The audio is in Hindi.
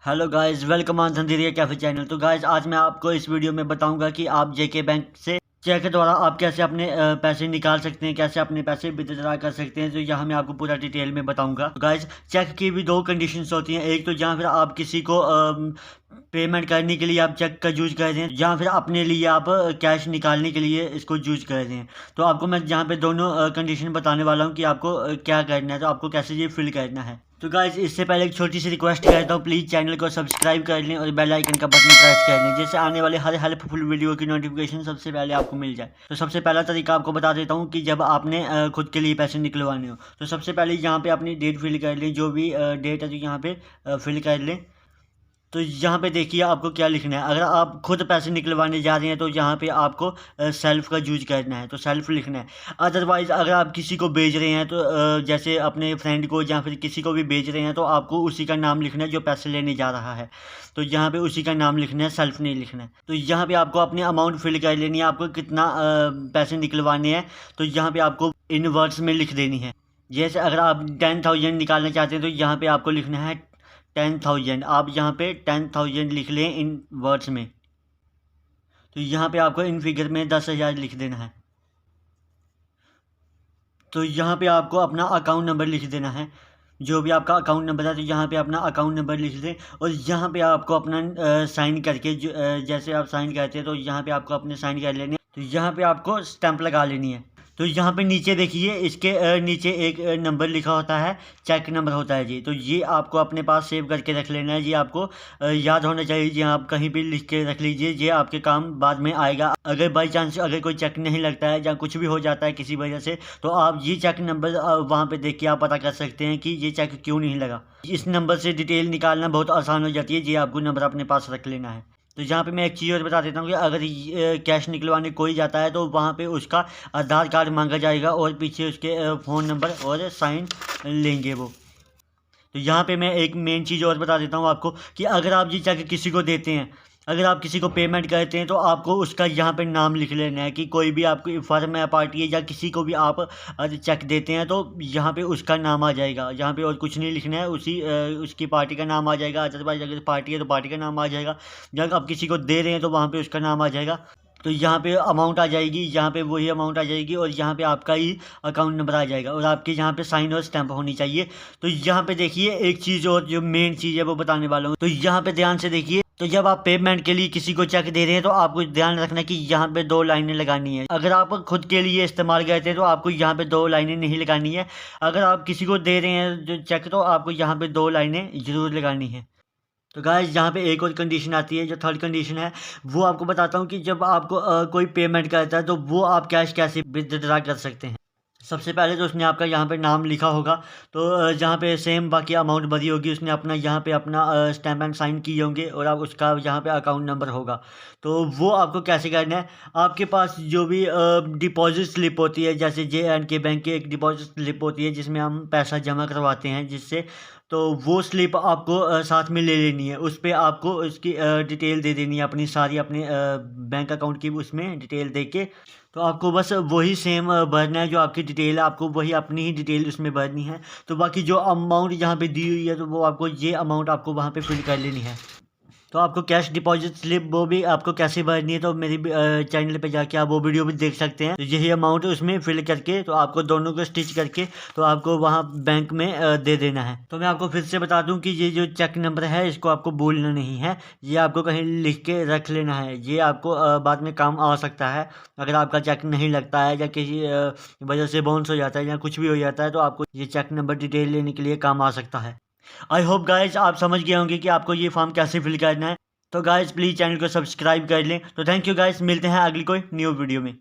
Hello guys, welcome on Dhanderia cafe channel. तो गाइस आज मैं आपको इस वीडियो में बताऊंगा कि आप जेके बैंक से चेक के द्वारा आप कैसे अपने पैसे निकाल सकते हैं, कैसे अपने पैसे विथड्रॉ कर सकते हैं। तो यहाँ मैं आपको पूरा डिटेल में बताऊंगा। तो गाइस चेक की भी दो कंडीशंस होती हैं। एक तो जहाँ फिर आप किसी को पेमेंट करने के लिए आप चेक का यूज कर रहे हैं, जहाँ फिर अपने लिए आप कैश निकालने के लिए इसको यूज कर रहे हैं। तो आपको मैं जहाँ पे दोनों कंडीशन बताने वाला हूँ कि आपको क्या करना है, तो आपको कैसे ये फिल करना है। तो गाइस इससे पहले एक छोटी सी रिक्वेस्ट करता हूँ, प्लीज़ चैनल को सब्सक्राइब कर लें और बेल आइकन का बटन प्रेस कर लें, जिससे आने वाले हर हेल्पफुल वीडियो की नोटिफिकेशन सबसे पहले आपको मिल जाए। तो सबसे पहला तरीका आपको बता देता हूँ कि जब आपने खुद के लिए पैसे निकलवाने हो, तो सबसे पहले यहाँ पे अपनी डेट फिल कर लें। जो भी डेट है तो यहाँ पे फिल कर लें। तो यहाँ पे देखिए आपको क्या लिखना है। अगर आप खुद पैसे निकलवाने जा रहे हैं तो यहाँ पे आपको सेल्फ का यूज करना है, तो सेल्फ लिखना है। अदरवाइज़ अगर आप किसी को भेज रहे हैं तो जैसे अपने फ्रेंड को या फिर किसी को भी भेज रहे हैं, तो आपको उसी का नाम लिखना है जो पैसे लेने जा रहा है। तो यहाँ पे उसी का नाम लिखना है, सेल्फ नहीं लिखना है। तो यहाँ पे आपको अपनी अमाउंट फिल कर लेनी है, आपको कितना पैसे निकलवाने हैं तो यहाँ पे आपको इन वर्ड्स में लिख देनी है। जैसे अगर आप 10,000 निकालना चाहते हैं तो यहाँ पे आपको लिखना है 10,000। आप यहाँ पे 10,000 लिख लें इन वर्ड्स में। तो यहाँ पे आपको इन फिगर में 10,000 लिख देना है। तो यहाँ पे आपको अपना अकाउंट नंबर लिख देना है, जो भी आपका अकाउंट नंबर है। तो यहाँ पे अपना अकाउंट नंबर लिख दें और यहाँ पे आपको अपना साइन करके जैसे आप साइन करते हैं तो यहाँ पे आपको अपने साइन कर लेने। तो यहाँ पे आपको स्टैंप लगा लेनी है। तो यहाँ पे नीचे देखिए इसके नीचे एक नंबर लिखा होता है, चेक नंबर होता है जी। तो ये आपको अपने पास सेव करके रख लेना है। ये आपको याद होना चाहिए जी, आप कहीं भी लिख के रख लीजिए, ये आपके काम बाद में आएगा। अगर बाई चांस अगर कोई चेक नहीं लगता है या कुछ भी हो जाता है किसी वजह से, तो आप ये चेक नंबर वहाँ पे देख के आप पता कर सकते हैं कि ये चेक क्यों नहीं लगा। इस नंबर से डिटेल निकालना बहुत आसान हो जाती है। ये आपको नंबर अपने पास रख लेना है। तो यहाँ पे मैं एक चीज़ और बता देता हूँ कि अगर कैश निकलवाने कोई जाता है तो वहाँ पे उसका आधार कार्ड मांगा जाएगा और पीछे उसके फ़ोन नंबर और साइन लेंगे वो। तो यहाँ पे मैं एक मेन चीज़ और बता देता हूँ आपको कि अगर आप ये चेक किसी को देते हैं, अगर आप किसी को पेमेंट करते हैं, तो आपको उसका यहाँ पे नाम लिख लेना है कि कोई भी आपको फर्म है, पार्टी है या किसी को भी आप चेक देते हैं तो यहाँ पे उसका नाम आ जाएगा। यहाँ पे और कुछ नहीं लिखना है, उसकी पार्टी का नाम आ जाएगा। अदरवाइज अगर पार्टी है तो पार्टी का नाम आ जाएगा। जब आप किसी को दे रहे हैं तो वहाँ पे उसका नाम आ जाएगा। तो यहाँ पे अमाउंट आ जाएगी, यहाँ पे वही अमाउंट आ जाएगी और यहाँ पे आपका ही अकाउंट नंबर आ जाएगा और आपके यहाँ पे साइन और स्टैंप होनी चाहिए। तो यहाँ पे देखिए एक चीज़ और जो मेन चीज़ है वो बताने वाला हूँ। तो यहाँ पे ध्यान से देखिए। तो जब आप पेमेंट के लिए किसी को चेक दे रहे हैं तो आपको ध्यान रखना कि यहाँ पे 2 लाइनें लगानी है। अगर आप खुद के लिए इस्तेमाल करते हैं तो आपको यहाँ पे 2 लाइनें नहीं लगानी है। अगर आप किसी को दे रहे हैं जो चेक, तो आपको यहाँ पे 2 लाइनें ज़रूर लगानी है। तो गाइस यहाँ पे एक और कंडीशन आती है, जो थर्ड कंडीशन है वो आपको बताता हूँ कि जब आपको कोई पेमेंट करता है तो वो आप कैश कैसे विथड्रॉ कर सकते हैं। सबसे पहले तो उसने आपका यहाँ पे नाम लिखा होगा, तो जहाँ पे सेम बाकी अमाउंट भरी होगी उसने अपना यहाँ पे अपना स्टैम्प एंड साइन किए होंगे और आप उसका यहाँ पे अकाउंट नंबर होगा। तो वो आपको कैसे करना है, आपके पास जो भी डिपॉजिट स्लिप होती है, जैसे JNK बैंक की एक डिपॉजिट स्लिप होती है जिसमें हम पैसा जमा करवाते हैं जिससे, तो वो स्लिप आपको साथ में ले लेनी है। उस पर आपको उसकी डिटेल दे देनी है, अपनी सारी अपने बैंक अकाउंट की उसमें डिटेल दे के। तो आपको बस वही सेम भरना है, जो आपकी डिटेल है आपको वही अपनी ही डिटेल उसमें भरनी है। तो बाकी जो अमाउंट यहाँ पे दी हुई है तो वो आपको ये अमाउंट आपको वहाँ पे फिल कर लेनी है। तो आपको कैश डिपॉजिट स्लिप वो भी आपको कैसे भरनी है, तो मेरी चैनल पे जाके आप वो वीडियो भी देख सकते हैं। तो यही अमाउंट उसमें फिल करके तो आपको दोनों को स्टिच करके तो आपको वहाँ बैंक में दे देना है। तो मैं आपको फिर से बता दूं कि ये जो चेक नंबर है इसको आपको भूलना नहीं है, ये आपको कहीं लिख के रख लेना है। ये आपको बाद में काम आ सकता है। अगर आपका चेक नहीं लगता है या किसी वजह से बाउंस हो जाता है या कुछ भी हो जाता है, तो आपको ये चेक नंबर डिटेल लेने के लिए काम आ सकता है। आई होप गाइज आप समझ गए होंगे कि आपको ये फॉर्म कैसे फिल करना है। तो गाइज प्लीज़ चैनल को सब्सक्राइब कर लें। तो थैंक यू गाइज, मिलते हैं अगली कोई न्यू वीडियो में।